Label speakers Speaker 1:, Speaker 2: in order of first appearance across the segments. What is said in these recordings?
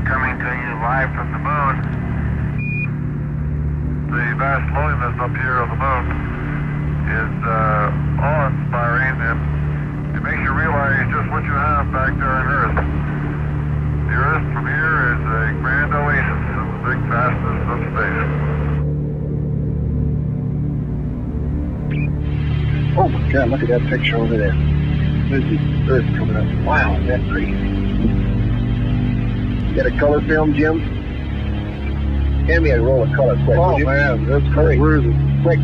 Speaker 1: coming to you live from the moon. The vast loneliness up here on the moon is awe-inspiring, and it makes you realize just what you have back there on Earth. The Earth from here is a grand oasis in the big vastness of space.
Speaker 2: Oh my God, look at that picture over there. There's the Earth coming up. Wow, that's pretty. You got a color film, Jim? Hand me a roll of color quick.
Speaker 3: Oh man, that's great. Where is it?
Speaker 2: Quick.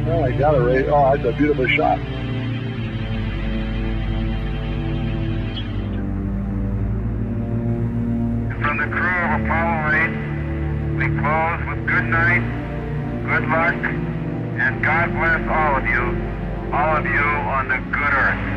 Speaker 3: Oh, I got it right. Oh, that's a beautiful shot.
Speaker 1: From the crew of Apollo 8, we close with good night, good luck, and God bless all of you on the good Earth.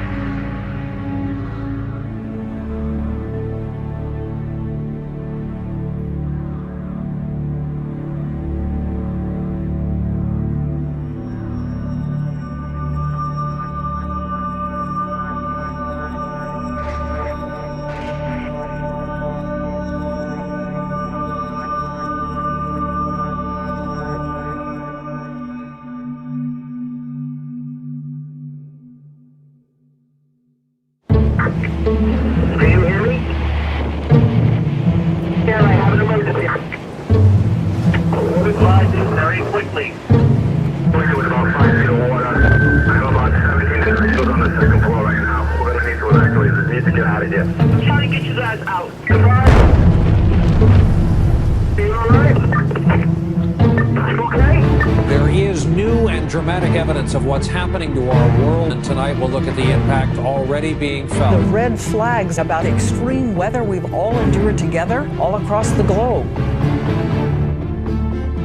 Speaker 4: Of what's happening to our world, and tonight we'll look at the impact already being felt.
Speaker 5: The red flags about extreme weather we've all endured together all across the globe.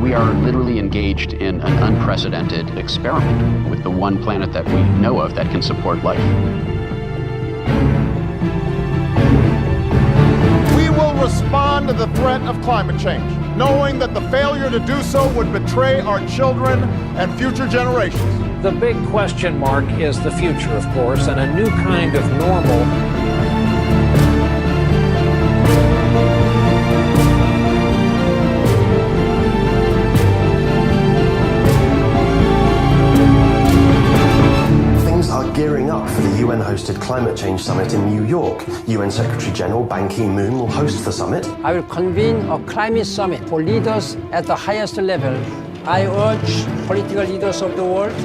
Speaker 6: We are literally engaged in an unprecedented experiment with the one planet that we know of that can support life.
Speaker 7: We will respond to the threat of climate change, knowing that the failure to do so would betray our children and future generations.
Speaker 4: The big question mark is the future, of course, and a new kind of normal.
Speaker 8: Things are gearing up for the UN-hosted Climate Change Summit in New York. UN Secretary General Ban Ki-moon will host the summit.
Speaker 9: I will convene a climate summit for leaders at the highest level. I urge political leaders of the world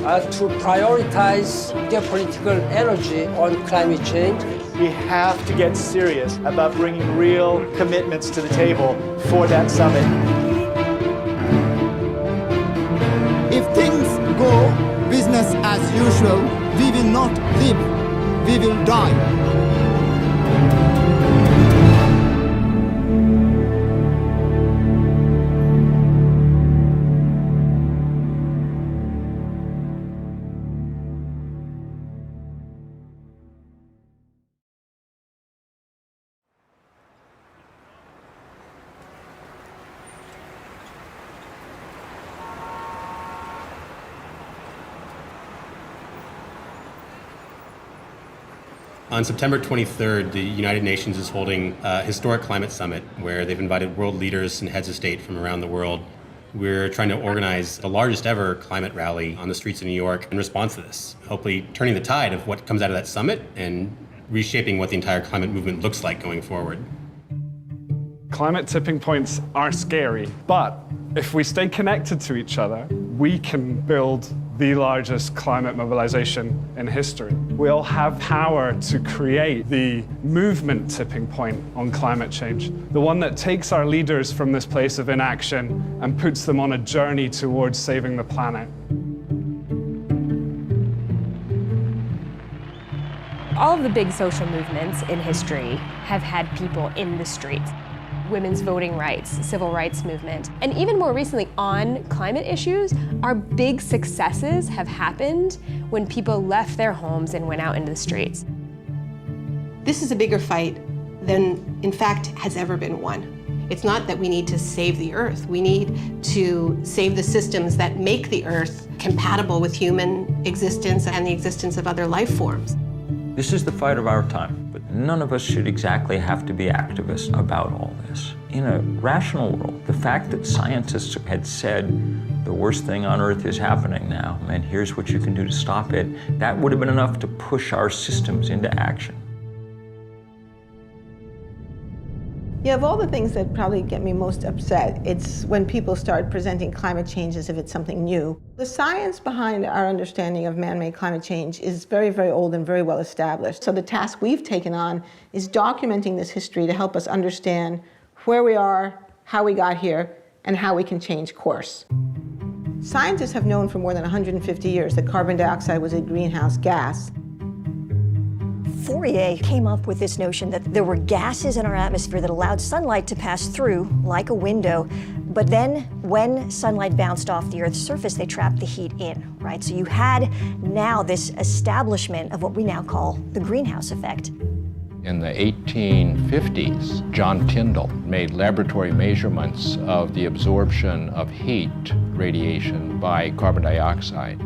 Speaker 9: to prioritize their political energy on climate change.
Speaker 10: We have to get serious about bringing real commitments to the table for that summit.
Speaker 11: If things go business as usual, we will not live, we will die.
Speaker 12: On September 23rd, the United Nations is holding a historic climate summit where they've invited world leaders and heads of state from around the world. We're trying to organize the largest ever climate rally on the streets of New York in response to this, hopefully turning the tide of what comes out of that summit and reshaping what the entire climate movement looks like going forward.
Speaker 13: Climate tipping points are scary, but if we stay connected to each other, we can build the largest climate mobilization in history. We'll have power to create the movement tipping point on climate change, the one that takes our leaders from this place of inaction and puts them on a journey towards saving the planet.
Speaker 14: All of the big social movements in history have had people in the streets. Women's voting rights, civil rights movement, and even more recently on climate issues, our big successes have happened when people left their homes and went out into the streets.
Speaker 15: This is a bigger fight than, in fact, has ever been won. It's not that we need to save the Earth. We need to save the systems that make the Earth compatible with human existence and the existence of other life forms.
Speaker 16: This is the fight of our time, but none of us should exactly have to be activists about all this. In a rational world, the fact that scientists had said the worst thing on Earth is happening now, and here's what you can do to stop it, that would have been enough to push our systems into action.
Speaker 17: Yeah, of all the things that probably get me most upset, it's when people start presenting climate change as if it's something new. The science behind our understanding of man-made climate change is very, very old and very well established. So the task we've taken on is documenting this history to help us understand where we are, how we got here, and how we can change course. Scientists have known for more than 150 years that carbon dioxide was a greenhouse gas.
Speaker 18: Fourier came up with this notion that there were gases in our atmosphere that allowed sunlight to pass through like a window, but then when sunlight bounced off the Earth's surface, they trapped the heat in, right? So you had now this establishment of what we now call the greenhouse effect.
Speaker 19: In the 1850s, John Tyndall made laboratory measurements of the absorption of heat radiation by carbon dioxide.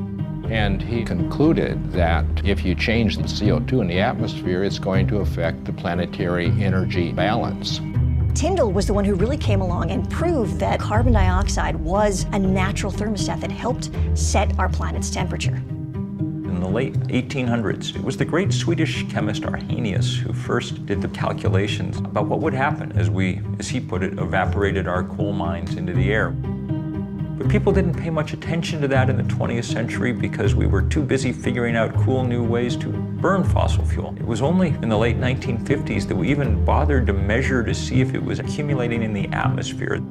Speaker 19: And he concluded that if you change the CO2 in the atmosphere, it's going to affect the planetary energy balance.
Speaker 18: Tyndall was the one who really came along and proved that carbon dioxide was a natural thermostat that helped set our planet's temperature.
Speaker 16: In the late 1800s, it was the great Swedish chemist Arrhenius who first did the calculations about what would happen as we, as he put it, evaporated our coal mines into the air. But people didn't pay much attention to that in the 20th century because we were too busy figuring out cool new ways to burn fossil fuel. It was only in the late 1950s that we even bothered to measure to see if it was accumulating in the atmosphere.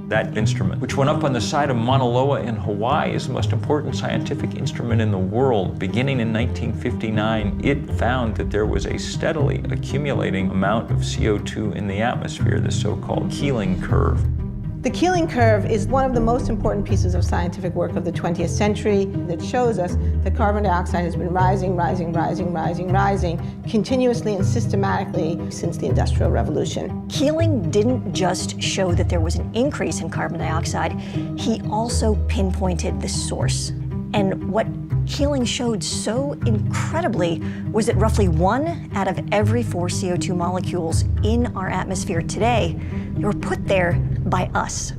Speaker 16: That instrument, which went up on the side of Mauna Loa in Hawaii, is the most important scientific instrument in the world. Beginning in 1959, it found that there was a steadily accumulating amount of CO2 in the atmosphere, the so-called Keeling curve.
Speaker 17: The Keeling curve is one of the most important pieces of scientific work of the 20th century that shows us that carbon dioxide has been rising continuously and systematically since the Industrial Revolution.
Speaker 18: Keeling didn't just show that there was an increase in carbon dioxide, he also pinpointed the source. And what Keeling showed so incredibly was that roughly 1 out of every 4 CO2 molecules in our atmosphere today were put there by us.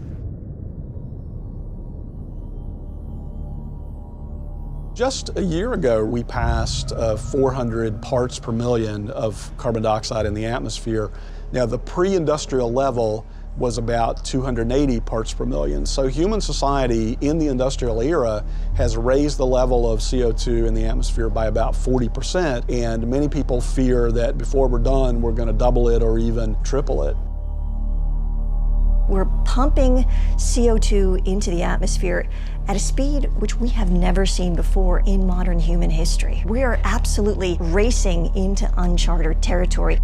Speaker 20: Just a year ago, we passed 400 parts per million of carbon dioxide in the atmosphere. Now, the pre-industrial level was about 280 parts per million. So human society in the industrial era has raised the level of CO2 in the atmosphere by about 40%, and many people fear that before we're done, we're going to double it or even triple it.
Speaker 18: We're pumping CO2 into the atmosphere at a speed which we have never seen before in modern human history. We are absolutely racing into uncharted territory.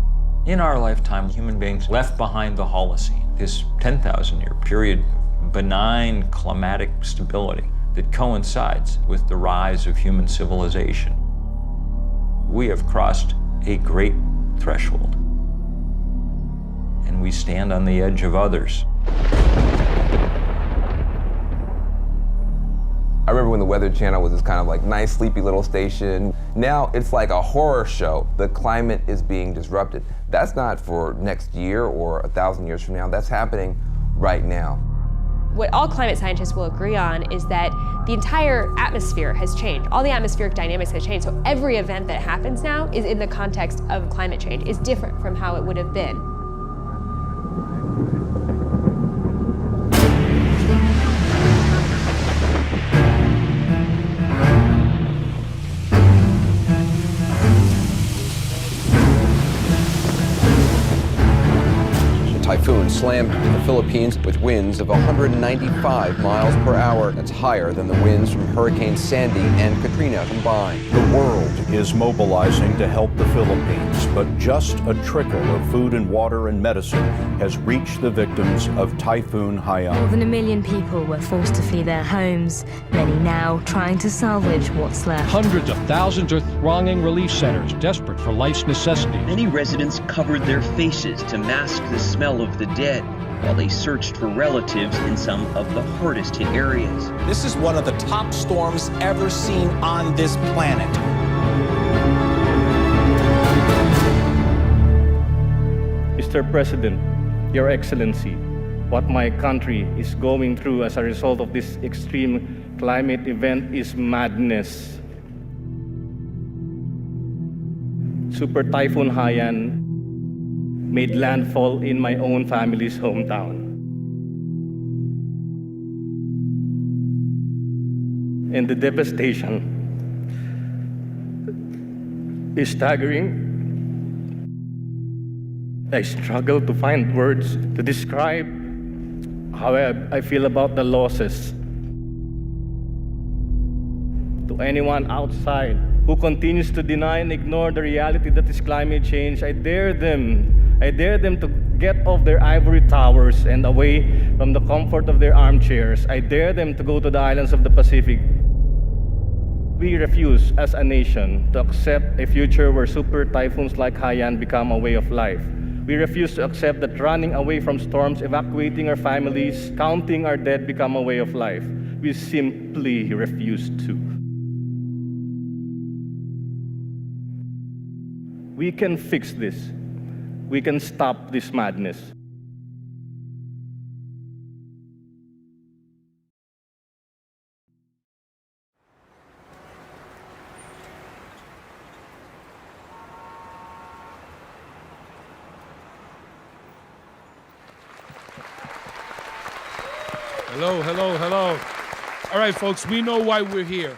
Speaker 16: In our lifetime, human beings left behind the Holocene, this 10,000-year period of benign climatic stability that coincides with the rise of human civilization. We have crossed a great threshold, and we stand on the edge of others.
Speaker 21: I remember when the Weather Channel was this kind of like nice, sleepy little station. Now it's like a horror show. The climate is being disrupted. That's not for next year or 1,000 years from now. That's happening right now.
Speaker 14: What all climate scientists will agree on is that the entire atmosphere has changed. All the atmospheric dynamics have changed. So every event that happens now is in the context of climate change. It's different from how it would have been.
Speaker 22: Typhoon slammed the Philippines with winds of 195 miles per hour. That's higher than the winds from Hurricane Sandy and Katrina combined.
Speaker 23: The world is mobilizing to help the Philippines, but just a trickle of food and water and medicine has reached the victims of Typhoon Haiyan.
Speaker 24: More than 1 million people were forced to flee their homes, many now trying to salvage what's left.
Speaker 25: Hundreds of thousands are thronging relief centers, desperate for life's necessities.
Speaker 26: Many residents covered their faces to mask the smell of the dead while they searched for relatives in some of the hardest hit areas.
Speaker 27: This is one of the top storms ever seen on this planet.
Speaker 1: Mr. President, Your Excellency, what my country is going through as a result of this extreme climate event is madness. Super Typhoon Haiyan made landfall in my own family's hometown. And the devastation is staggering. I struggle to find words to describe how I feel about the losses. To anyone outside who continues to deny and ignore the reality that is climate change, I dare them to get off their ivory towers and away from the comfort of their armchairs. I dare them to go to the islands of the Pacific. We refuse as a nation to accept a future where super typhoons like Haiyan become a way of life. We refuse to accept that running away from storms, evacuating our families, counting our dead become a way of life. We simply refuse to. We can fix this. We can stop this madness.
Speaker 2: Hello, hello, hello. All right, folks, we know why we're here.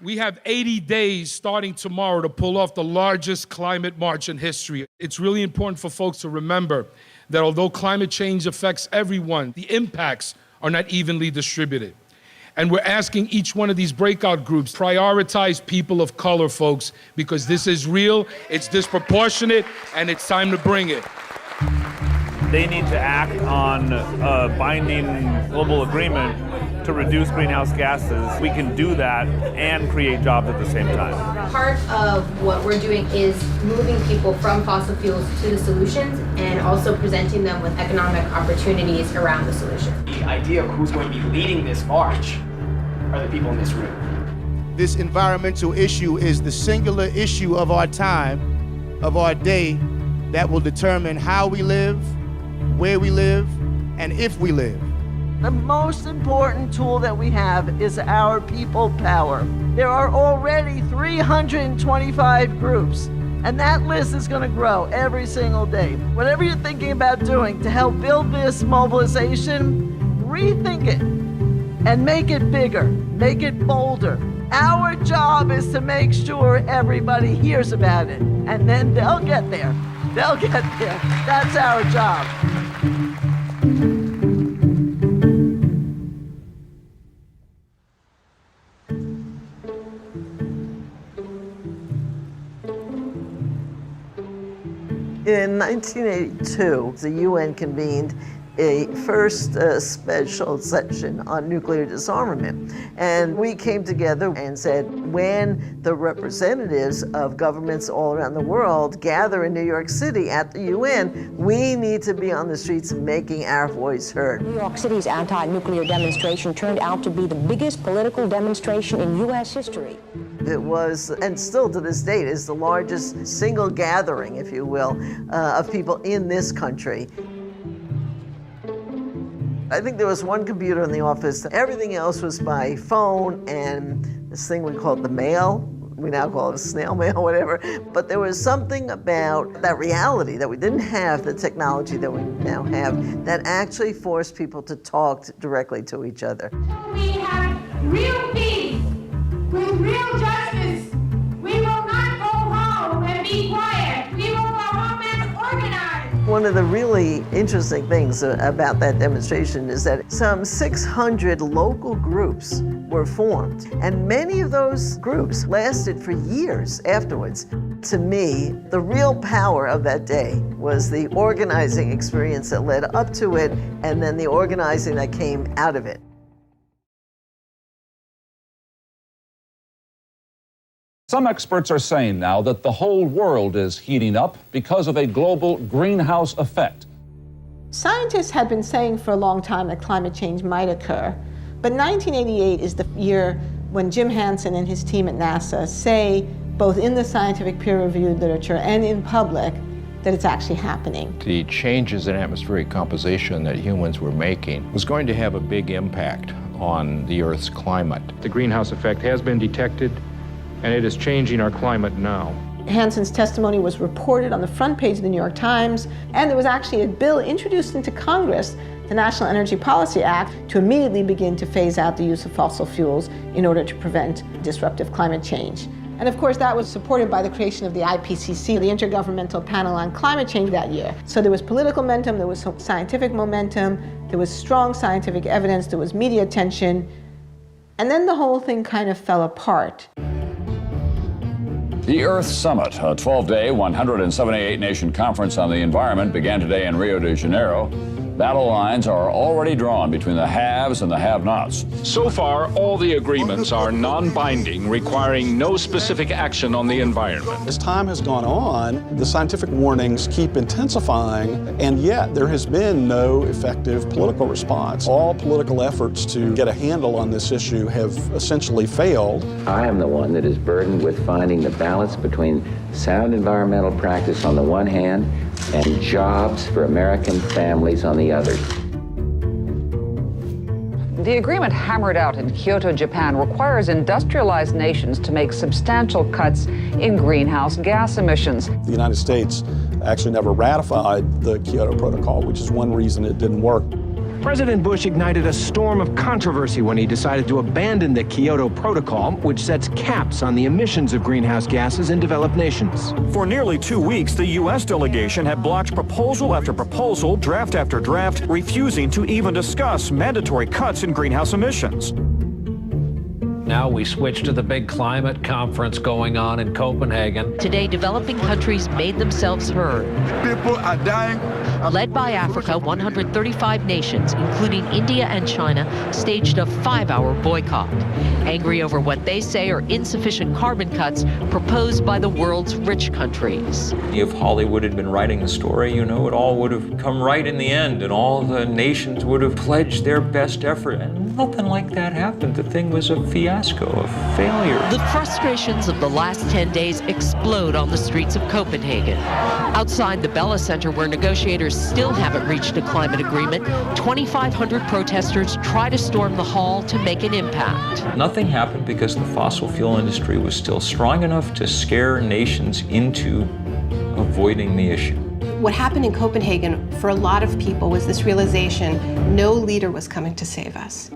Speaker 2: We have 80 days starting tomorrow to pull off the largest climate march in history. It's really important for folks to remember that although climate change affects everyone, the impacts are not evenly distributed. And we're asking each one of these breakout groups, prioritize people of color, folks, because this is real, it's disproportionate, and it's time to bring it.
Speaker 3: They need to act on a binding global agreement to reduce greenhouse gases. We can do that and create jobs at the same time.
Speaker 5: Part of what we're doing is moving people from fossil fuels to the solutions and also presenting them with economic opportunities around the solution.
Speaker 6: The idea of who's going to be leading this march are the people in this room.
Speaker 7: This environmental issue is the singular issue of our time, of our day, that will determine how we live, where we live, and if we live.
Speaker 27: The most important tool that we have is our people power. There are already 325 groups, and that list is going to grow every single day. Whatever you're thinking about doing to help build this mobilization, rethink it and make it bigger, make it bolder. Our job is to make sure everybody hears about it, and then they'll get there. They'll get there. That's our job. In 1982, the UN convened a first special session on nuclear disarmament. And we came together and said, when the representatives of governments all around the world gather in New York City at the UN, we need to be on the streets making our voice heard.
Speaker 28: New York City's anti-nuclear demonstration turned out to be the biggest political demonstration in U.S. history.
Speaker 27: It was, and still to this date, is the largest single gathering, if you will, of people in this country. I think there was one computer in the office. Everything else was by phone and this thing we called the mail. We now call it a snail mail, whatever. But there was something about that reality that we didn't have the technology that we now have that actually forced people to talk directly to each other.
Speaker 29: We have real peace with real justice. We will not go home and be quiet. We will go home and organize.
Speaker 27: One of the really interesting things about that demonstration is that some 600 local groups were formed, and many of those groups lasted for years afterwards. To me, the real power of that day was the organizing experience that led up to it, and then the organizing that came out of it.
Speaker 30: Some experts are saying now that the whole world is heating up because of a global greenhouse effect.
Speaker 17: Scientists had been saying for a long time that climate change might occur, but 1988 is the year when Jim Hansen and his team at NASA say, both in the scientific peer-reviewed literature and in public, that it's actually happening.
Speaker 23: The changes in atmospheric composition that humans were making was going to have a big impact on the Earth's climate.
Speaker 25: The greenhouse effect has been detected, and it is changing our climate now.
Speaker 17: Hansen's testimony was reported on the front page of the New York Times, and there was actually a bill introduced into Congress, the National Energy Policy Act, to immediately begin to phase out the use of fossil fuels in order to prevent disruptive climate change. And of course, that was supported by the creation of the IPCC, the Intergovernmental Panel on Climate Change, that year. So there was political momentum, there was scientific momentum, there was strong scientific evidence, there was media attention, and then the whole thing kind of fell apart.
Speaker 30: The Earth Summit, a 12-day, 178-nation conference on the environment, began today in Rio de Janeiro. Battle lines are already drawn between the haves and the have-nots.
Speaker 25: So far, all the agreements are non-binding, requiring no specific action on the environment.
Speaker 4: As time has gone on, the scientific warnings keep intensifying, and yet there has been no effective political response. All political efforts to get a handle on this issue have essentially failed.
Speaker 8: I am the one that is burdened with finding the balance between sound environmental practice on the one hand and jobs for American families on the other.
Speaker 9: The agreement hammered out in Kyoto, Japan, requires industrialized nations to make substantial cuts in greenhouse gas emissions.
Speaker 4: The United States actually never ratified the Kyoto Protocol, which is one reason it didn't work.
Speaker 10: President Bush ignited a storm of controversy when he decided to abandon the Kyoto Protocol, which sets caps on the emissions of greenhouse gases in developed nations.
Speaker 11: For nearly 2 weeks, the U.S. delegation had blocked proposal after proposal, draft after draft, refusing to even discuss mandatory cuts in greenhouse emissions.
Speaker 12: Now we switch to the big climate conference going on in Copenhagen.
Speaker 13: Today, developing countries made themselves heard.
Speaker 15: People are dying.
Speaker 13: Led by Africa, 135 nations, including India and China, staged a 5-hour boycott, angry over what they say are insufficient carbon cuts proposed by the world's rich countries.
Speaker 16: If Hollywood had been writing the story, you know, it all would have come right in the end, and all the nations would have pledged their best effort. And nothing like that happened. The thing was a fiasco, a failure.
Speaker 13: The frustrations of the last 10 days explode on the streets of Copenhagen. Outside the Bella Center, where negotiators still haven't reached a climate agreement, 2,500 protesters try to storm the hall to make an impact.
Speaker 16: Nothing happened because the fossil fuel industry was still strong enough to scare nations into avoiding the issue.
Speaker 19: What happened in Copenhagen for a lot of people was this realization no leader was coming to save us.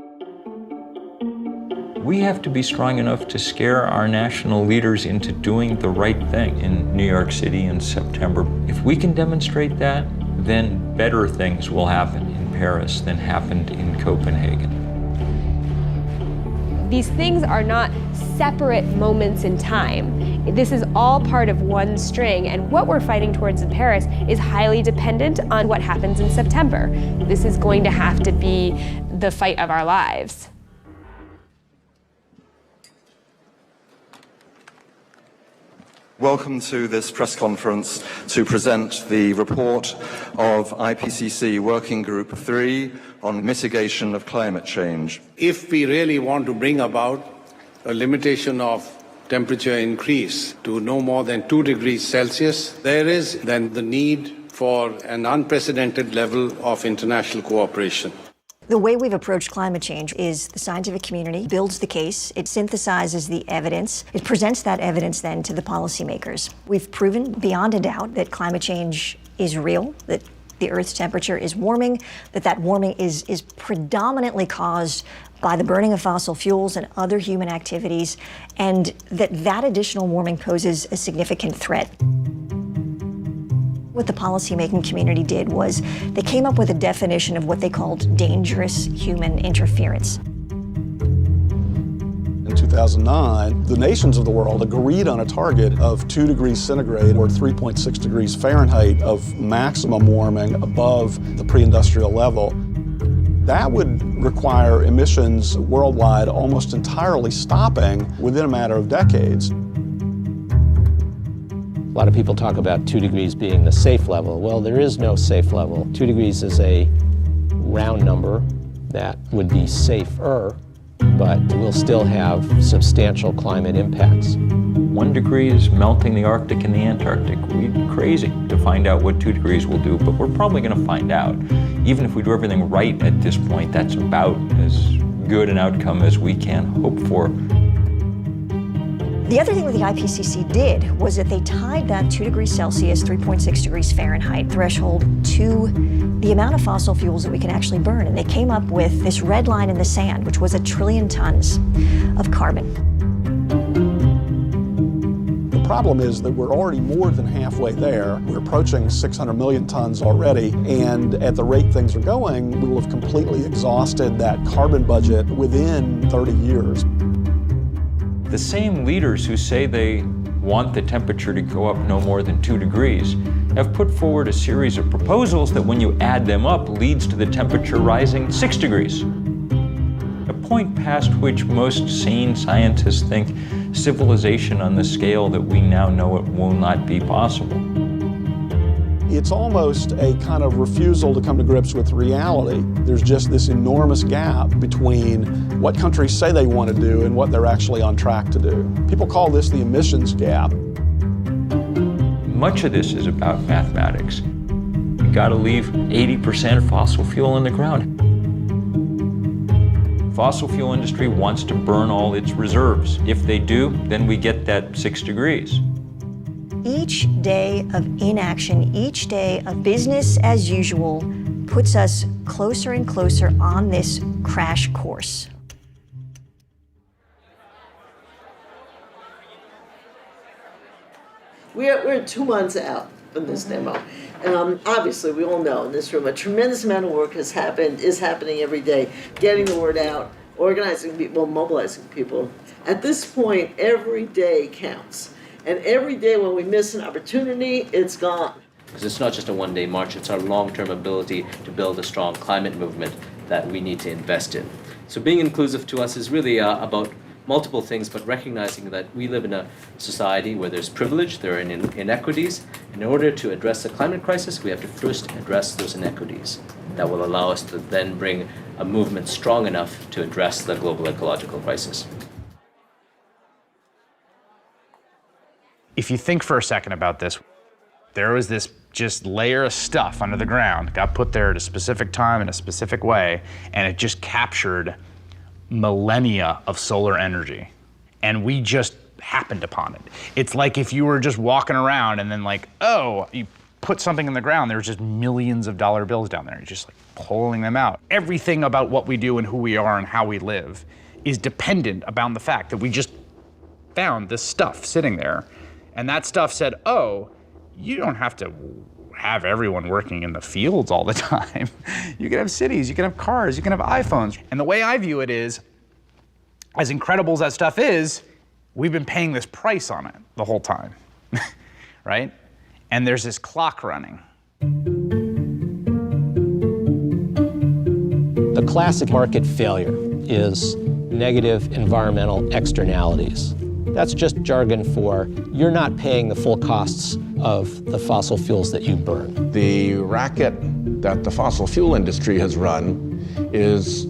Speaker 16: We have to be strong enough to scare our national leaders into doing the right thing in New York City in September. If we can demonstrate that, then better things will happen in Paris than happened in Copenhagen.
Speaker 14: These things are not separate moments in time. This is all part of one string, and what we're fighting towards in Paris is highly dependent on what happens in September. This is going to have to be the fight of our lives.
Speaker 20: Welcome to this press conference to present the report of IPCC Working Group 3 on mitigation of climate change.
Speaker 31: If we really want to bring about a limitation of temperature increase to no more than 2 degrees Celsius, there is then the need for an unprecedented level of international cooperation.
Speaker 18: The way we've approached climate change is the scientific community builds the case, it synthesizes the evidence, it presents that evidence then to the policymakers. We've proven beyond a doubt that climate change is real, that the Earth's temperature is warming, that warming is predominantly caused by the burning of fossil fuels and other human activities, and that additional warming poses a significant threat. What the policymaking community did was they came up with a definition of what they called dangerous human interference.
Speaker 4: In 2009, the nations of the world agreed on a target of 2 degrees centigrade or 3.6 degrees Fahrenheit of maximum warming above the pre-industrial level. That would require emissions worldwide almost entirely stopping within a matter of decades.
Speaker 32: A lot of people talk about 2 degrees being the safe level. Well, there is no safe level. 2 degrees is a round number that would be safer, but we'll still have substantial climate impacts.
Speaker 16: 1 degree is melting the Arctic and the Antarctic. We'd be crazy to find out what 2 degrees will do, but we're probably going to find out. Even if we do everything right at this point, that's about as good an outcome as we can hope for.
Speaker 18: The other thing that the IPCC did was that they tied that 2 degrees Celsius, 3.6 degrees Fahrenheit threshold to the amount of fossil fuels that we can actually burn. And they came up with this red line in the sand, which was 1 trillion tons of carbon.
Speaker 4: The problem is that we're already more than halfway there. We're approaching 600 million tons already, and at the rate things are going, we will have completely exhausted that carbon budget within 30 years.
Speaker 16: The same leaders who say they want the temperature to go up no more than 2 degrees have put forward a series of proposals that when you add them up leads to the temperature rising 6 degrees. A point past which most sane scientists think civilization on the scale that we now know it will not be possible.
Speaker 4: It's almost a kind of refusal to come to grips with reality. There's just this enormous gap between what countries say they want to do and what they're actually on track to do. People call this the emissions gap.
Speaker 16: Much of this is about mathematics. You gotta leave 80% of fossil fuel in the ground. Fossil fuel industry wants to burn all its reserves. If they do, then we get that 6 degrees.
Speaker 18: Each day of inaction, each day of business as usual puts us closer and closer on this crash course.
Speaker 27: We're 2 months out from this demo. Obviously, we all know in this room a tremendous amount of work is happening every day, getting the word out, organizing people, mobilizing people. At this point, every day counts. And every day when we miss an opportunity, it's gone.
Speaker 1: Because it's not just a one-day march, it's our long-term ability to build a strong climate movement that we need to invest in. So being inclusive to us is really about multiple things, but recognizing that we live in a society where there's privilege, there are inequities. In order to address the climate crisis, we have to first address those inequities. That will allow us to then bring a movement strong enough to address the global ecological crisis.
Speaker 2: If you think for a second about this, there was this just layer of stuff under the ground, got put there at a specific time in a specific way, and it just captured millennia of solar energy. And we just happened upon it. It's like if you were just walking around and then like, oh, you put something in the ground, there's just millions of dollar bills down there. You're just like pulling them out. Everything about what we do and who we are and how we live is dependent upon the fact that we just found this stuff sitting there. And that stuff said, oh, you don't have to have everyone working in the fields all the time. You can have cities, you can have cars, you can have iPhones. And the way I view it is, as incredible as that stuff is, we've been paying this price on it the whole time, right? And there's this clock running.
Speaker 32: The classic market failure is negative environmental externalities. That's just jargon for you're not paying the full costs of the fossil fuels that you burn.
Speaker 3: The racket that the fossil fuel industry has run is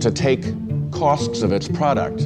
Speaker 3: to take costs of its product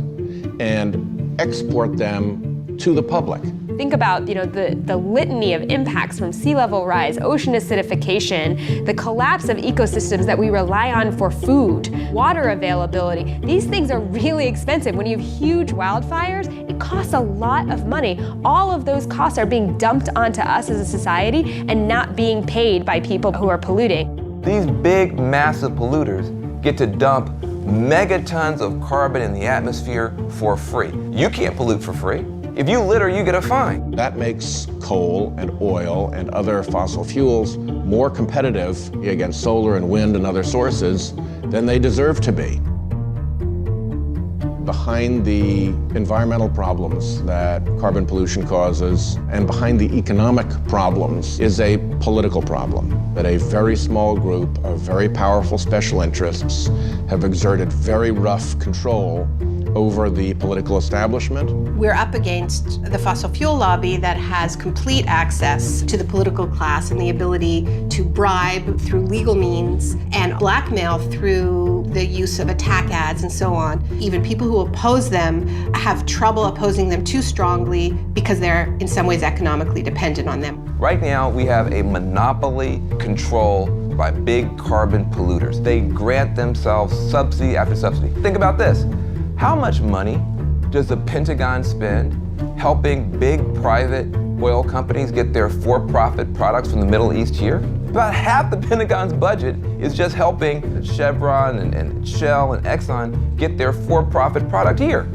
Speaker 3: and export them to the public.
Speaker 14: Think about, the litany of impacts from sea level rise, ocean acidification, the collapse of ecosystems that we rely on for food, water availability. These things are really expensive. When you have huge wildfires, it costs a lot of money. All of those costs are being dumped onto us as a society and not being paid by people who are polluting.
Speaker 5: These big, massive polluters get to dump megatons of carbon in the atmosphere for free. You can't pollute for free. If you litter, you get a fine.
Speaker 3: That makes coal and oil and other fossil fuels more competitive against solar and wind and other sources than they deserve to be. Behind the environmental problems that carbon pollution causes and behind the economic problems is a political problem that a very small group of very powerful special interests have exerted very rough control over the political establishment.
Speaker 19: We're up against the fossil fuel lobby that has complete access to the political class and the ability to bribe through legal means and blackmail through the use of attack ads and so on. Even people who oppose them have trouble opposing them too strongly because they're in some ways economically dependent on them.
Speaker 5: Right now, we have a monopoly control by big carbon polluters. They grant themselves subsidy after subsidy. Think about this. How much money does the Pentagon spend helping big private oil companies get their for-profit products from the Middle East here? About half the Pentagon's budget is just helping Chevron and Shell and Exxon get their for-profit product here.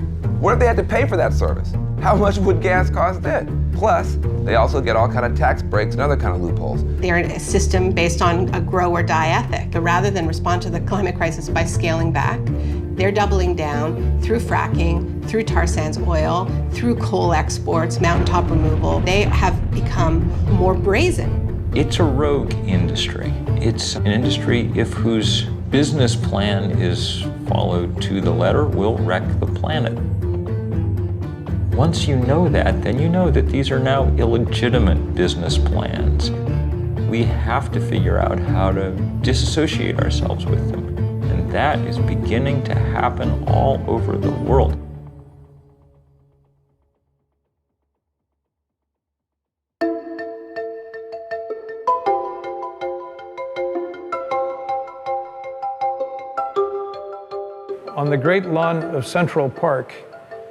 Speaker 5: What if they had to pay for that service? How much would gas cost then? Plus, they also get all kind of tax breaks and other kind of loopholes.
Speaker 19: They're in a system based on a grow or die ethic. But rather than respond to the climate crisis by scaling back, they're doubling down through fracking, through tar sands oil, through coal exports, mountaintop removal. They have become more brazen.
Speaker 16: It's a rogue industry. It's an industry whose business plan is followed to the letter will wreck the planet. Once you know that, then you know that these are now illegitimate business plans. We have to figure out how to disassociate ourselves with them. And that is beginning to happen all over the world.
Speaker 6: On the great lawn of Central Park,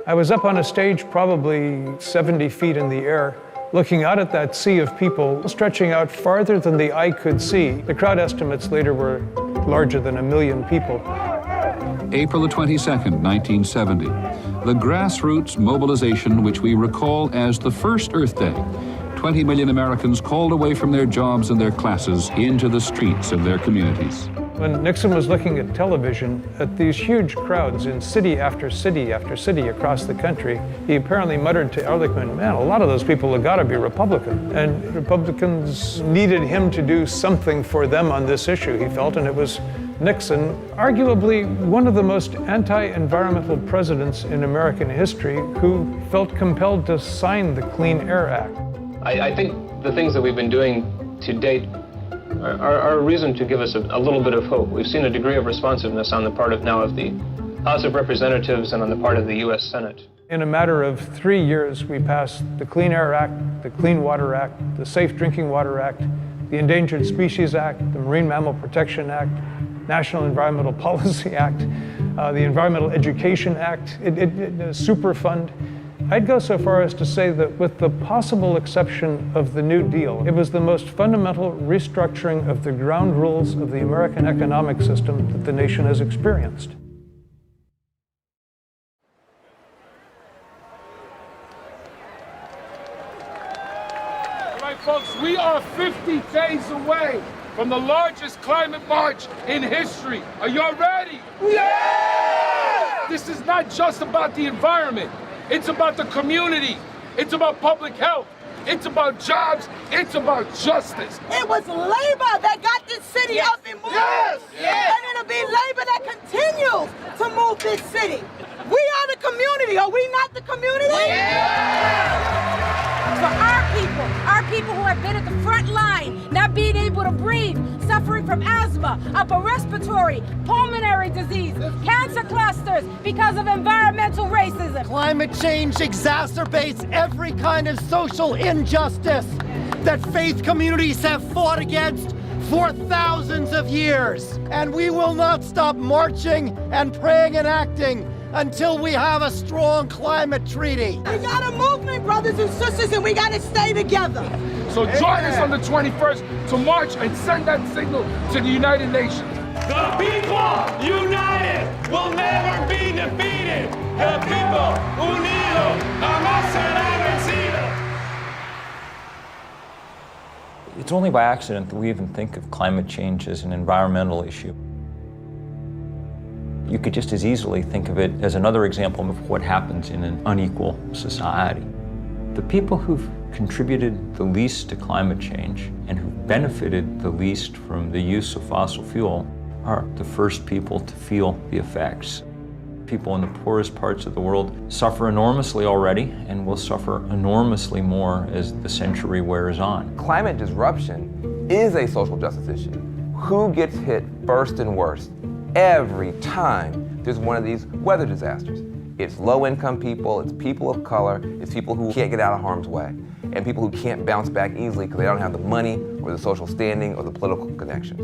Speaker 6: I was up on a stage probably 70 feet in the air, looking out at that sea of people stretching out farther than the eye could see. The crowd estimates later were larger than 1 million people.
Speaker 7: April the 22nd, 1970. The grassroots mobilization, which we recall as the first Earth Day. 20 million Americans called away from their jobs and their classes into the streets of their communities.
Speaker 6: When Nixon was looking at television at these huge crowds in city after city after city across the country, he apparently muttered to Ehrlichman, man, a lot of those people have got to be Republican. And Republicans needed him to do something for them on this issue, he felt, and it was Nixon, arguably one of the most anti-environmental presidents in American history, who felt compelled to sign the Clean Air Act.
Speaker 15: I think the things that we've been doing to date are a reason to give us a little bit of hope. We've seen a degree of responsiveness on the part of the House of Representatives and on the part of the U.S. Senate.
Speaker 6: In a matter of 3 years, we passed the Clean Air Act, the Clean Water Act, the Safe Drinking Water Act, the Endangered Species Act, the Marine Mammal Protection Act, National Environmental Policy Act, the Environmental Education Act, Superfund. I'd go so far as to say that with the possible exception of the New Deal, it was the most fundamental restructuring of the ground rules of the American economic system that the nation has experienced.
Speaker 17: All right, folks, we are 50 days away from the largest climate march in history. Are y'all ready? Yeah! This is not just about the environment. It's about the community. It's about public health. It's about jobs. It's about justice.
Speaker 21: It was labor that got this city up and moving.
Speaker 17: Yes! Yes!
Speaker 21: And it'll be labor that continues to move this city. We are the community. Are we not the community? Yeah!
Speaker 22: For our people who have been at the front line, not being able to breathe, suffering from asthma, upper respiratory, pulmonary disease, cancer clusters because of environmental racism.
Speaker 23: Climate change exacerbates every kind of social injustice that faith communities have fought against for thousands of years. And we will not stop marching and praying and acting until we have a strong climate treaty.
Speaker 21: We got a movement, brothers and sisters, and we got to stay together.
Speaker 17: So join us on the 21st to march and send that signal to the United Nations.
Speaker 24: The people united will never be defeated. The people unidos jamás serán vencidos.
Speaker 16: It's only by accident that we even think of climate change as an environmental issue. You could just as easily think of it as another example of what happens in an unequal society. The people who've contributed the least to climate change and who've benefited the least from the use of fossil fuel are the first people to feel the effects. People in the poorest parts of the world suffer enormously already and will suffer enormously more as the century wears on.
Speaker 5: Climate disruption is a social justice issue. Who gets hit first and worst? every time there's one of these weather disasters. It's low-income people, it's people of color, it's people who can't get out of harm's way, and people who can't bounce back easily because they don't have the money or the social standing or the political connections.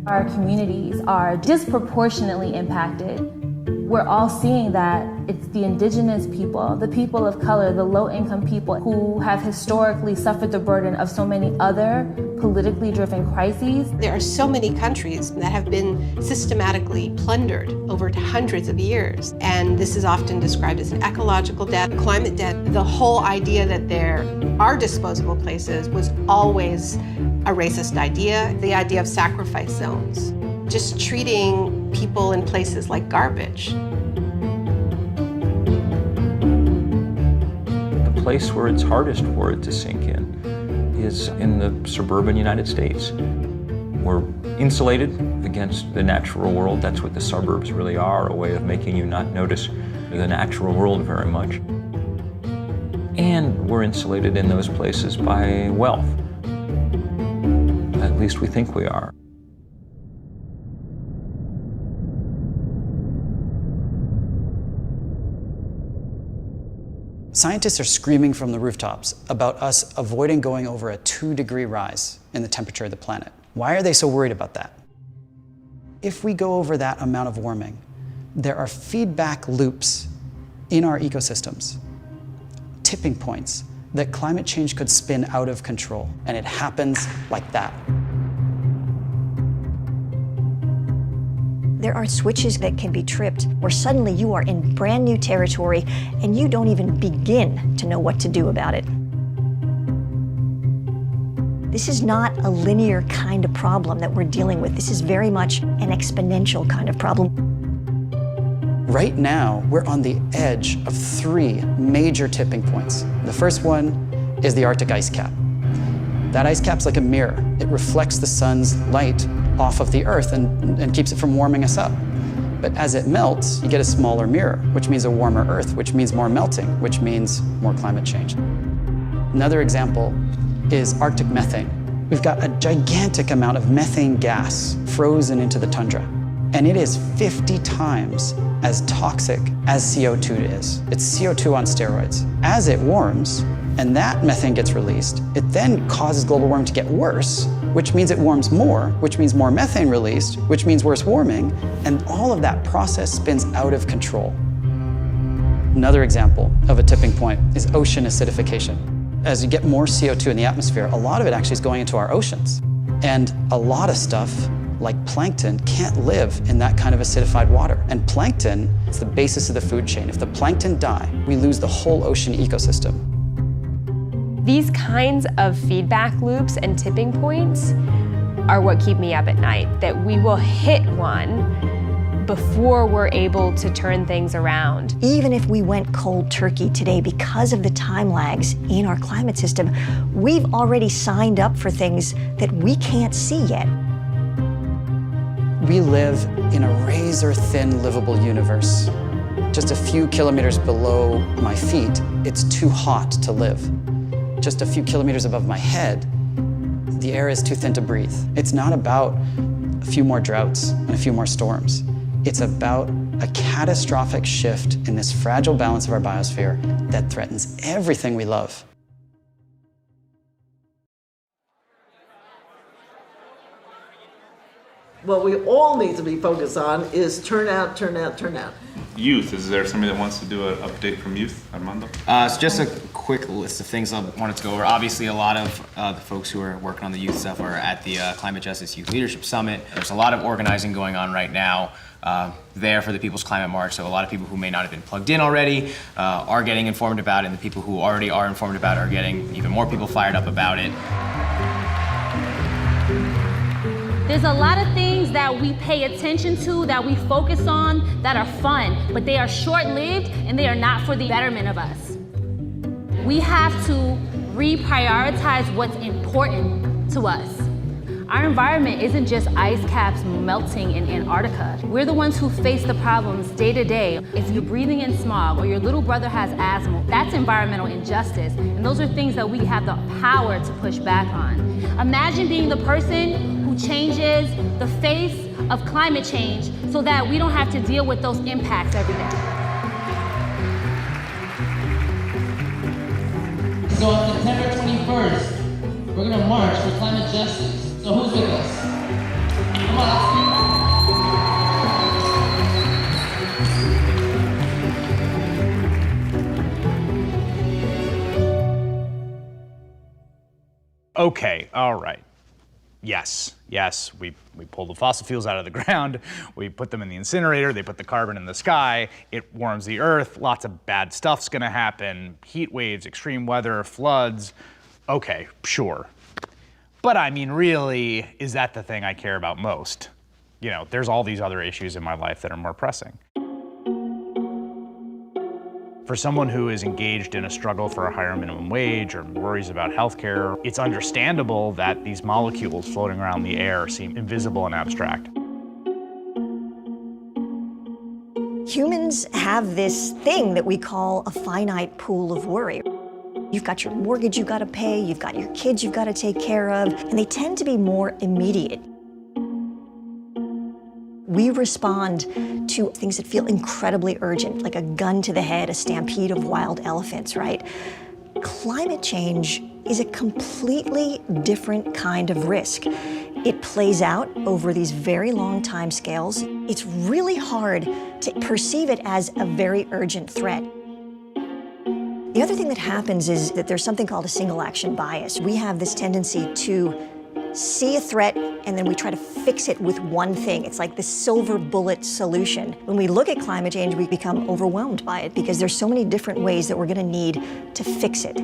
Speaker 8: Our communities are disproportionately impacted. We're all seeing that it's the indigenous people, the people of color, the low-income people who have historically suffered the burden of so many other politically driven crises.
Speaker 19: There are so many countries that have been systematically plundered over hundreds of years, and this is often described as an ecological debt, climate debt. The whole idea that there are disposable places was always a racist idea, the idea of sacrifice zones. Just treating people in places like garbage.
Speaker 16: The place where it's hardest for it to sink in is in the suburban United States. We're insulated against the natural world. That's what the suburbs really are, a way of making you not notice the natural world very much. And we're insulated in those places by wealth. At least we think we are.
Speaker 9: Scientists are screaming from the rooftops about us avoiding going over a 2-degree rise in the temperature of the planet. Why are they so worried about that? If we go over that amount of warming, there are feedback loops in our ecosystems, tipping points that climate change could spin out of control, and it happens like that.
Speaker 18: There are switches that can be tripped where suddenly you are in brand new territory and you don't even begin to know what to do about it. This is not a linear kind of problem that we're dealing with. This is very much an exponential kind of problem.
Speaker 9: Right now, we're on the edge of 3 major tipping points. The first one is the Arctic ice cap. That ice cap's like a mirror. It reflects the sun's light off of the Earth and keeps it from warming us up. But as it melts, you get a smaller mirror, which means a warmer Earth, which means more melting, which means more climate change. Another example is Arctic methane. We've got a gigantic amount of methane gas frozen into the tundra, and it is 50 times as toxic as CO2 is. It's CO2 on steroids. As it warms, and that methane gets released, it then causes global warming to get worse, which means it warms more, which means more methane released, which means worse warming, and all of that process spins out of control. Another example of a tipping point is ocean acidification. As you get more CO2 in the atmosphere, a lot of it actually is going into our oceans. And a lot of stuff, like plankton, can't live in that kind of acidified water. And plankton is the basis of the food chain. If the plankton die, we lose the whole ocean ecosystem.
Speaker 14: These kinds of feedback loops and tipping points are what keep me up at night, that we will hit one before we're able to turn things around.
Speaker 18: Even if we went cold turkey today because of the time lags in our climate system, we've already signed up for things that we can't see yet.
Speaker 9: We live in a razor-thin livable universe. Just a few kilometers below my feet, it's too hot to live. Just a few kilometers above my head, the air is too thin to breathe. It's not about a few more droughts and a few more storms. It's about a catastrophic shift in this fragile balance of our biosphere that threatens everything we love.
Speaker 27: What we all need to be focused on is turnout, turnout, turnout.
Speaker 10: Youth, is there somebody that wants to do an update from youth, Armando?
Speaker 11: So just a quick list of things I wanted to go over. Obviously, a lot of the folks who are working on the youth stuff are at the Climate Justice Youth Leadership Summit. There's a lot of organizing going on right now there for the People's Climate March. So a lot of people who may not have been plugged in already are getting informed about it, and the people who already are informed about it are getting even more people fired up about it.
Speaker 22: There's a lot of things that we pay attention to, that we focus on, that are fun, but they are short-lived and they are not for the betterment of us. We have to reprioritize what's important to us. Our environment isn't just ice caps melting in Antarctica. We're the ones who face the problems day to day. If you're breathing in smog or your little brother has asthma, that's environmental injustice. And those are things that we have the power to push back on. Imagine being the person who changes the face
Speaker 8: of climate change so that we don't have to deal with those impacts every day.
Speaker 1: So on September 21st, we're gonna march for climate justice. So who's with us? Come on, let's do it.
Speaker 2: Okay, all right. Yes, we pull the fossil fuels out of the ground, we put them in the incinerator, they put the carbon in the sky, it warms the earth, lots of bad stuff's gonna happen, heat waves, extreme weather, floods. Okay, sure. But I mean, really, is that the thing I care about most? You know, there's all these other issues in my life that are more pressing. For someone who is engaged in a struggle for a higher minimum wage or worries about healthcare, it's understandable that these molecules floating around the air seem invisible and abstract.
Speaker 18: Humans have this thing that we call a finite pool of worry. You've got your mortgage you've got to pay, you've got your kids you've got to take care of, and they tend to be more immediate. We respond to things that feel incredibly urgent, like a gun to the head, a stampede of wild elephants, right? Climate change is a completely different kind of risk. It plays out over these very long time scales. It's really hard to perceive it as a very urgent threat. The other thing that happens is that there's something called a single action bias. We have this tendency to see a threat and then we try to fix it with one thing. It's like the silver bullet solution. When we look at climate change, we become overwhelmed by it because there's so many different ways that we're gonna need to fix it.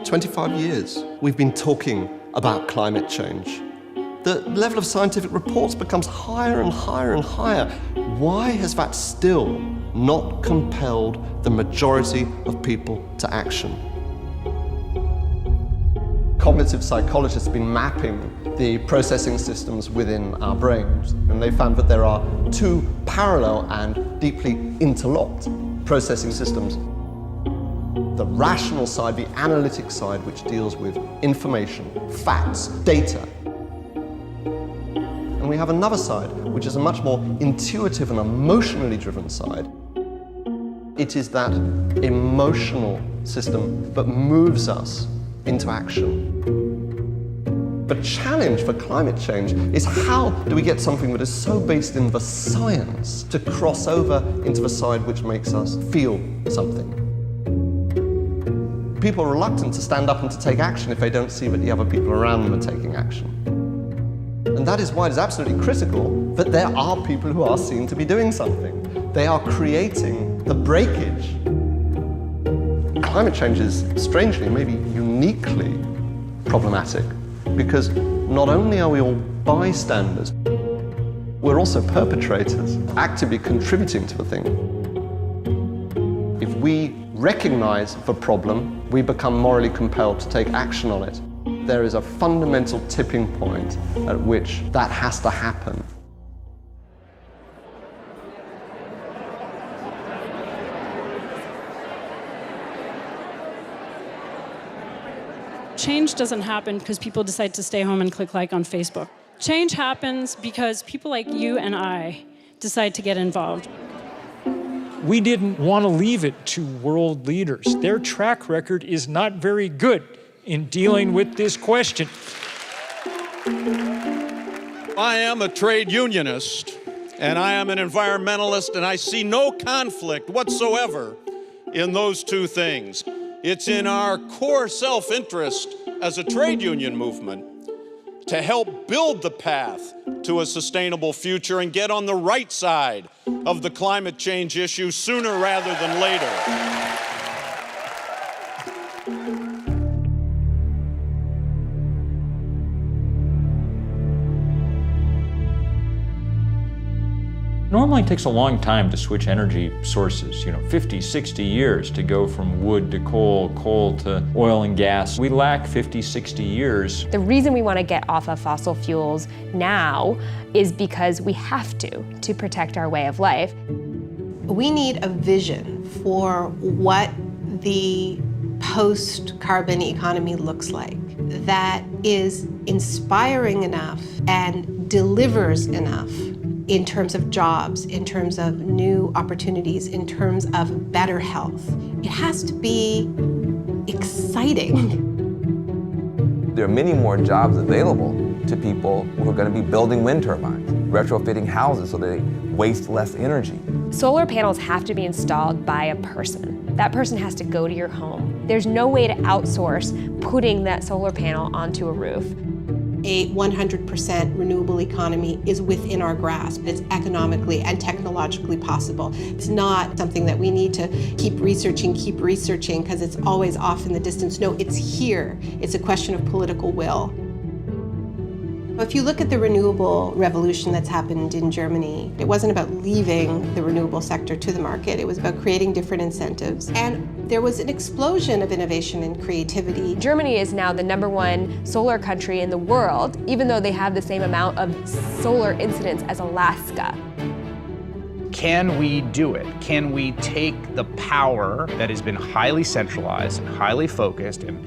Speaker 4: 25 years we've been talking about climate change. The level of scientific reports becomes higher and higher and higher. Why has that still not compelled the majority of people to action? Cognitive psychologists have been mapping the processing systems within our brains, and they found that there are two parallel and deeply interlocked processing systems. The rational side, the analytic side, which deals with information, facts, data. And we have another side, which is a much more intuitive and emotionally driven side. It is that emotional system that moves us into action. The challenge for climate change is how do we get something that is so based in the science to cross over into the side which makes us feel something. People are reluctant to stand up and to take action if they don't see that the other people around them are taking action. And that is why it is absolutely critical that there are people who are seen to be doing something. They are creating the breakage. Climate change is strangely, maybe uniquely problematic because not only are we all bystanders, we're also perpetrators, actively contributing to the thing. If we recognize the problem, we become morally compelled to take action on it. There is a fundamental tipping point at which that has to happen.
Speaker 12: Change doesn't happen because people decide to stay home and click like on Facebook. Change happens because people like you and I decide to get involved.
Speaker 13: We didn't want to leave it to world leaders. Their track record is not very good in dealing with this question.
Speaker 20: I am a trade unionist, and I am an environmentalist, and I see no conflict whatsoever in those two things. It's in our core self-interest as a trade union movement to help build the path to a sustainable future and get on the right side of the climate change issue sooner rather than later.
Speaker 16: Normally it takes a long time to switch energy sources, 50, 60 years to go from wood to coal, coal to oil and gas. We lack 50, 60 years.
Speaker 14: The reason we want to get off of fossil fuels now is because we have to protect our way of life.
Speaker 19: We need a vision for what the post-carbon economy looks like. that is inspiring enough and delivers enough in terms of jobs, in terms of new opportunities, in terms of better health. It has to be exciting.
Speaker 5: There are many more jobs available to people who are going to be building wind turbines, retrofitting houses so they waste less energy.
Speaker 14: Solar panels have to be installed by a person. That person has to go to your home. There's no way to outsource putting that solar panel onto a roof.
Speaker 19: A 100% renewable economy is within our grasp. It's economically and technologically possible. It's not something that we need to keep researching, because it's always off in the distance. No, it's here. It's a question of political will. If you look at the renewable revolution that's happened in Germany, it wasn't about leaving the renewable sector to the market. It was about creating different incentives. And there was an explosion of innovation and creativity.
Speaker 14: Germany is now the #1 solar country in the world, even though they have the same amount of solar incidents as Alaska.
Speaker 2: Can we do it? Can we take the power that has been highly centralized and highly focused and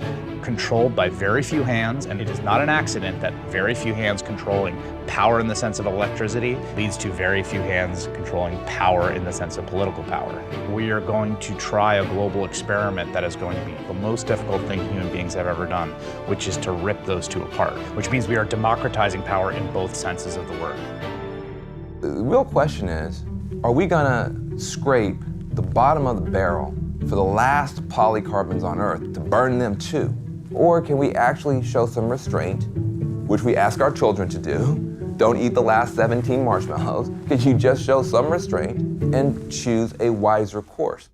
Speaker 2: controlled by very few hands, and it is not an accident that very few hands controlling power in the sense of electricity leads to very few hands controlling power in the sense of political power. We are going to try a global experiment that is going to be the most difficult thing human beings have ever done, which is to rip those two apart, which means we are democratizing power in both senses of the word.
Speaker 5: The real question is, are we gonna scrape the bottom of the barrel for the last polycarbons on Earth to burn them too? Or can we actually show some restraint, which we ask our children to do? Don't eat the last 17 marshmallows. Could you just show some restraint and choose a wiser course?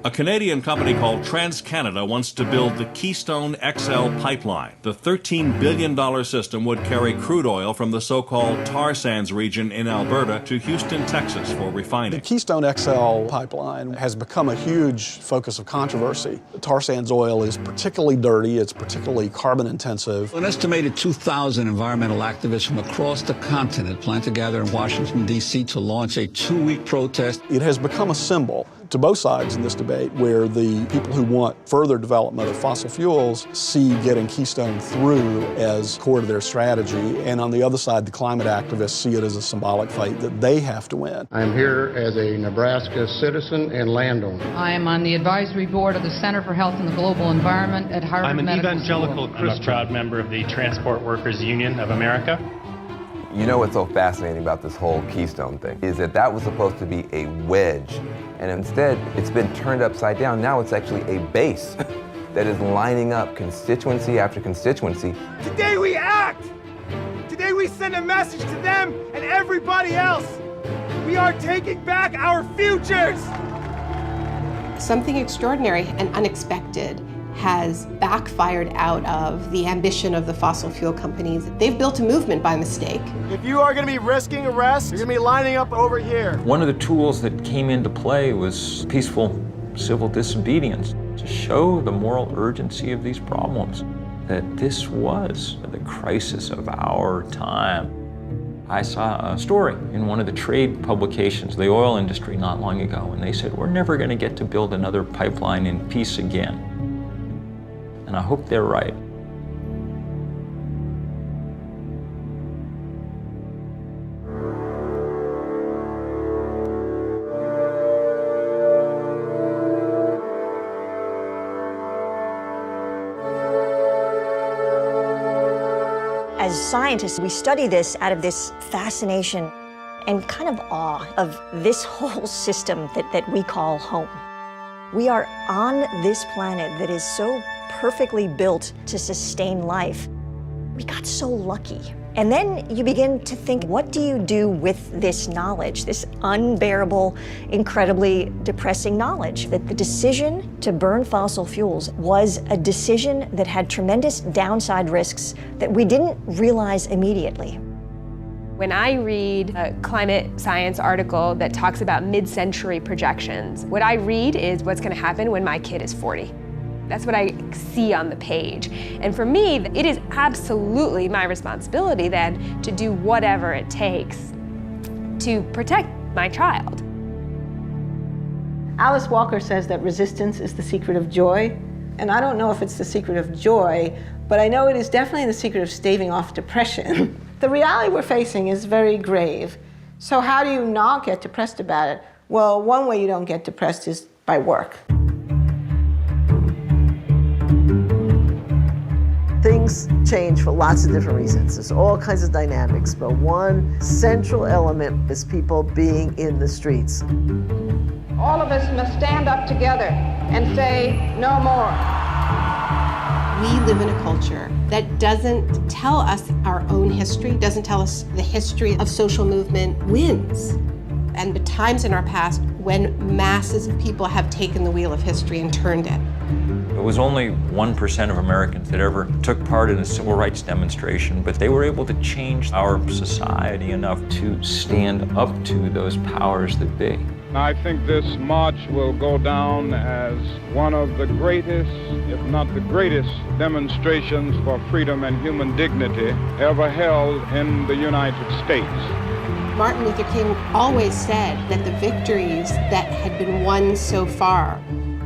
Speaker 3: A Canadian company called TransCanada wants to build the Keystone XL pipeline. The $13 billion system would carry crude oil from the so-called tar sands region in Alberta to Houston, Texas for refining.
Speaker 6: The Keystone XL pipeline has become a huge focus of controversy. The tar sands oil is particularly dirty, it's particularly carbon intensive.
Speaker 7: An estimated 2,000 environmental activists from across the continent plan to gather in Washington, D.C. to launch a 2-week protest.
Speaker 6: It has become a symbol to both sides in this debate, where the people who want further development of fossil fuels see getting Keystone through as core to their strategy, and on the other side, the climate activists see it as a symbolic fight that they have to win.
Speaker 15: I'm here as a Nebraska citizen and landowner.
Speaker 23: I am on the advisory board of the Center for Health and the Global Environment at Harvard Medical School.
Speaker 25: I'm an evangelical Christian. I'm a proud member of the Transport Workers Union of America.
Speaker 5: You know what's so fascinating about this whole Keystone thing is that was supposed to be a wedge, and instead it's been turned upside down. Now it's actually a base that is lining up constituency after constituency.
Speaker 26: Today we act! Today we send a message to them and everybody else. We are taking back our futures!
Speaker 19: Something extraordinary and unexpected has backfired out of the ambition of the fossil fuel companies. They've built a movement by mistake.
Speaker 26: If you are going to be risking arrest, you're going to be lining up over here.
Speaker 16: One of the tools that came into play was peaceful civil disobedience to show the moral urgency of these problems, that this was the crisis of our time. I saw a story in one of the trade publications, the oil industry, not long ago, and they said, we're never going to get to build another pipeline in peace again. And I hope they're right.
Speaker 18: As scientists, we study this out of this fascination and kind of awe of this whole system that we call home. We are on this planet that is so perfectly built to sustain life. We got so lucky. And then you begin to think, what do you do with this knowledge, this unbearable, incredibly depressing knowledge? That the decision to burn fossil fuels was a decision that had tremendous downside risks that we didn't realize immediately.
Speaker 14: When I read a climate science article that talks about mid-century projections, what I read is what's going to happen when my kid is 40. That's what I see on the page. And for me, it is absolutely my responsibility then to do whatever it takes to protect my child.
Speaker 21: Alice Walker says that resistance is the secret of joy.
Speaker 9: And I don't know if it's the secret of joy, but I know it is definitely the secret of staving off depression. The reality we're facing is very grave. So how do you not get depressed about it? Well, one way you don't get depressed is by work.
Speaker 10: Things change for lots of different reasons. There's all kinds of dynamics, but one central element is people being in the streets.
Speaker 23: All of us must stand up together and say no more.
Speaker 19: We live in a culture that doesn't tell us our own history, doesn't tell us the history of social movement wins. And the times in our past when masses of people have taken the wheel of history and turned it.
Speaker 16: It was only 1% of Americans that ever took part in a civil rights demonstration, but they were able to change our society enough to stand up to those powers that be.
Speaker 11: I think this march will go down as one of the greatest, if not the greatest, demonstrations for freedom and human dignity ever held in the United States.
Speaker 19: Martin Luther King always said that the victories that had been won so far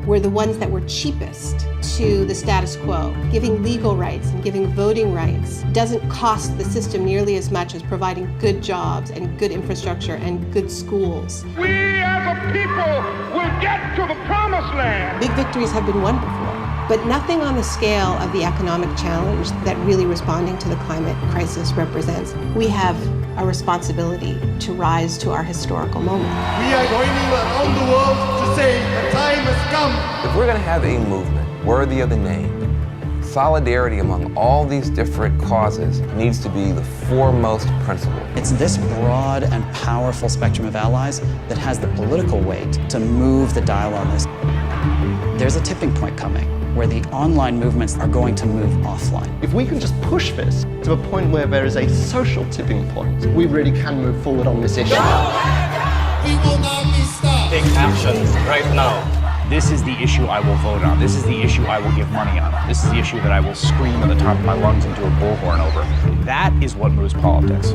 Speaker 19: were the ones that were cheapest to the status quo. Giving legal rights and giving voting rights doesn't cost the system nearly as much as providing good jobs and good infrastructure and good schools.
Speaker 11: We as a people will get to the promised land.
Speaker 19: Big victories have been won before, but nothing on the scale of the economic challenge that really responding to the climate crisis represents. We have a responsibility to rise to our historical moment.
Speaker 17: We are going around the world to say the time has come.
Speaker 5: If we're going to have a movement worthy of the name, solidarity among all these different causes needs to be the foremost principle.
Speaker 22: It's this broad and powerful spectrum of allies that has the political weight to move the dial on this. There's a tipping point coming where the online movements are going to move offline.
Speaker 4: If we can just push this to a point where there is a social tipping point, we really can move forward on this issue.
Speaker 17: We will not be stopped.
Speaker 24: Take action right now.
Speaker 2: This is the issue I will vote on. This is the issue I will give money on. This is the issue that I will scream at the top of my lungs into a bullhorn over. That is what moves politics.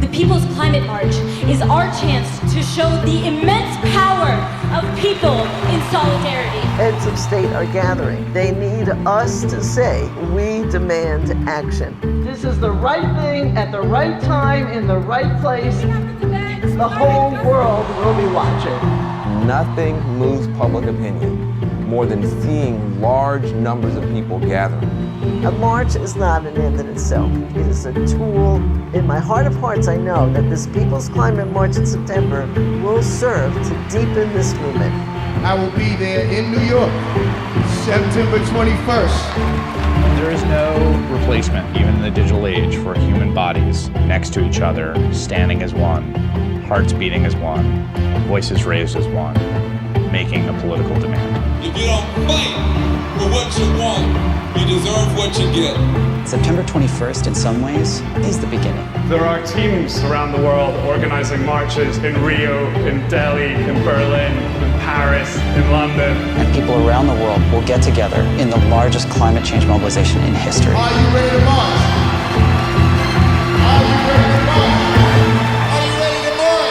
Speaker 27: The People's Climate March is our chance to show the immense power of people in solidarity.
Speaker 10: Heads of state are gathering. They need us to say, we demand action. This is the right thing at the right time in the right place. The whole world will be watching.
Speaker 5: Nothing moves public opinion more than seeing large numbers of people gathering.
Speaker 10: A march is not an end in itself. It is a tool. In my heart of hearts, I know that this People's Climate March in September will serve to deepen this movement.
Speaker 17: I will be there in New York, September 21st.
Speaker 2: There is no replacement, even in the digital age, for human bodies next to each other, standing as one, hearts beating as one, voices raised as one, making a political demand.
Speaker 17: If you don't fight for what you want, you deserve what you get.
Speaker 22: September 21st, in some ways, is the beginning.
Speaker 25: There are teams around the world organizing marches in Rio, in Delhi, in Berlin, in Paris, in London.
Speaker 22: And people around the world will get together in the largest climate change mobilization in history.
Speaker 17: Are you ready to march? Are you ready to march? Are you ready to march?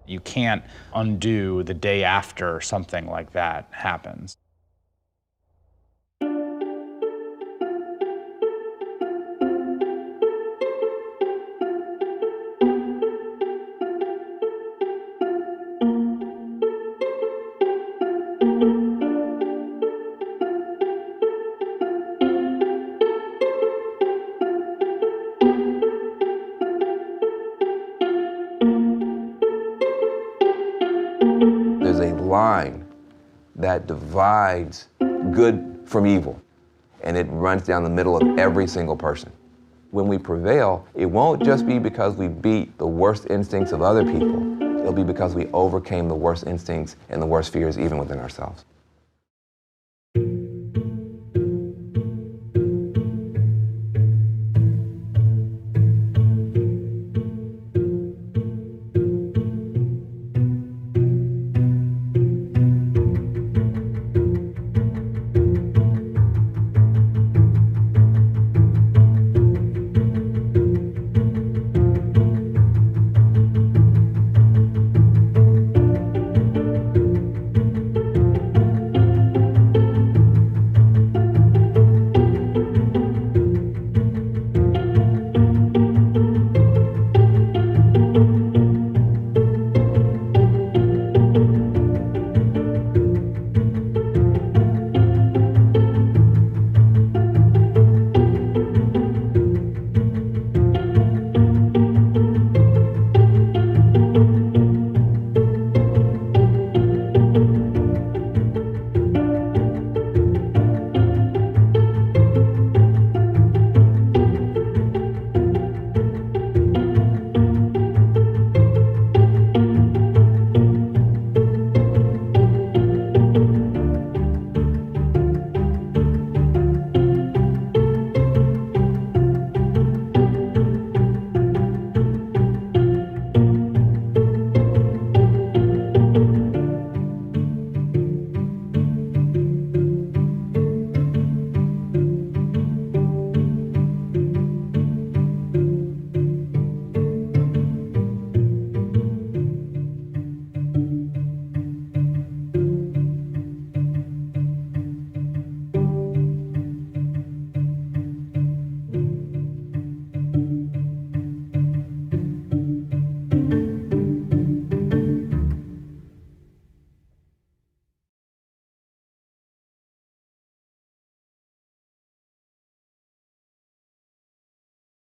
Speaker 2: You can't undo the day after something like that happens.
Speaker 5: Line that divides good from evil, and it runs down the middle of every single person. When we prevail, it won't just be because we beat the worst instincts of other people. It'll be because we overcame the worst instincts and the worst fears even within ourselves.